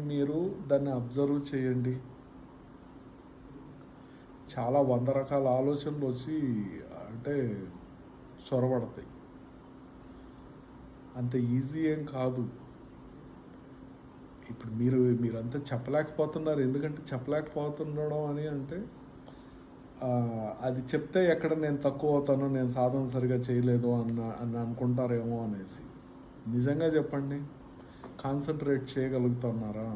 మీరు దాన్ని అబ్జర్వ్ చేయండి. చాలా 100 రకాల ఆలోచనలు వచ్చి అంటే చొరబడతాయి. అంత ఈజీ ఏం కాదు. ఇప్పుడు మీరంతా చెప్పలేకపోతున్నారు. ఎందుకంటే చెప్పలేకపోతుండడం అని అంటే అది చెప్తే ఎక్కడ నేను తక్కువ అవుతానో, నేను సాధన సరిగా చేయలేదు అని అనుకుంటారేమో అనేసి. నిజంగా చెప్పండి, కాన్సన్ట్రేట్ చేయగలుగుతున్నారా?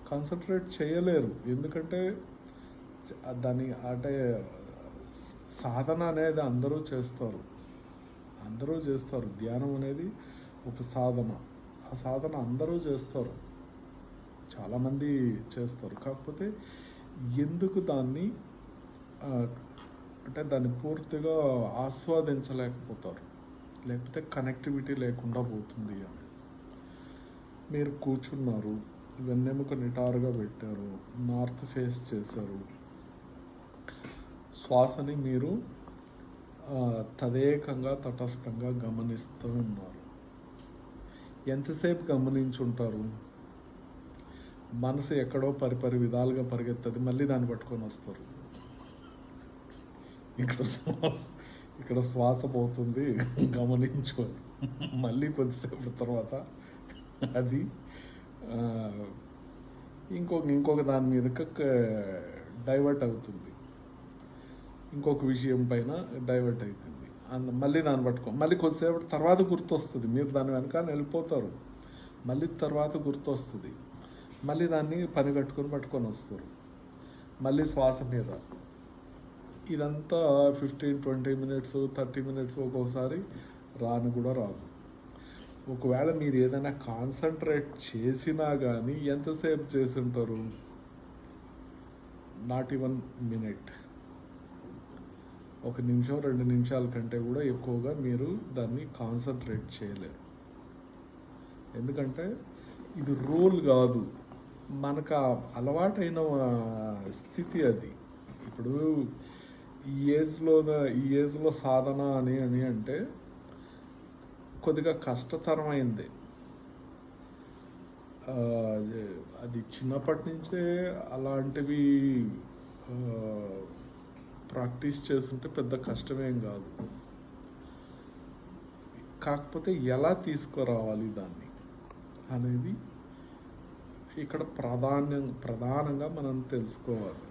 కాన్సన్ట్రేట్ చేయలేరు. ఎందుకంటే దాని అంటే సాధన అనేది అందరూ చేస్తారు. ధ్యానం అనేది ఒక సాధన. ఆ సాధన అందరూ చేస్తారు, చాలామంది చేస్తారు. కాకపోతే ఎందుకు దాన్ని అంటే దాన్ని పూర్తిగా ఆస్వాదించలేకపోతారు, లేకపోతే కనెక్టివిటీ లేకుండా పోతుంది అని. మీరు కూర్చున్నారు, వెన్నెముక నిటారుగా పెట్టారు, నార్త్ ఫేస్ చేశారు, శ్వాసని మీరు తదేకంగా తటస్థంగా గమనిస్తూ ఉన్నారు. ఎంతసేపు గమనించుంటారు? మనసు ఎక్కడో పరిపరి విధాలుగా పరిగెత్తది, మళ్ళీ దాన్ని పట్టుకొని వస్తారు. ఇక్కడ శ్వాస పోతుంది, గమనించుకొని మళ్ళీ కొద్దిసేపు తర్వాత అది ఇంకొక దాని మీదకి డైవర్ట్ అవుతుంది, ఇంకొక విషయం పైన డైవర్ట్ అవుతుంది. మళ్ళీ దాన్ని మళ్ళీ కొద్దిసేపు తర్వాత గుర్తొస్తుంది. మీరు దాని వెనకాల వెళ్ళిపోతారు, మళ్ళీ తర్వాత గుర్తొస్తుంది, మళ్ళీ దాన్ని పని పట్టుకొని వస్తారు, మళ్ళీ శ్వాస మీద. ఇదంతా 15-20 మినిట్స్ 30 మినిట్స్ ఒక్కొక్కసారి రాను కూడా రాదు. ఒకవేళ మీరు ఏదైనా కాన్సన్ట్రేట్ చేసినా కానీ ఎంతసేపు చేసి ఉంటారు? Not even minute. 1 నిమిషం 2 నిమిషాల కంటే కూడా ఎక్కువగా మీరు దాన్ని కాన్సన్ట్రేట్ చేయలేరు. ఎందుకంటే ఇది రూల్ కాదు, మనకు అలవాటైన స్థితి అది. ఇప్పుడు ఈ ఏజ్లో సాధన అని అంటే కొద్దిగా కష్టతరమైంది. అది చిన్నప్పటి నుంచే అలాంటివి ప్రాక్టీస్ చేస్తుంటే పెద్ద కష్టమేం కాదు. కాకపోతే ఎలా తీసుకురావాలి దాన్ని అనేది ఇక్కడ ప్రధానంగా మనం తెలుసుకోవాలి.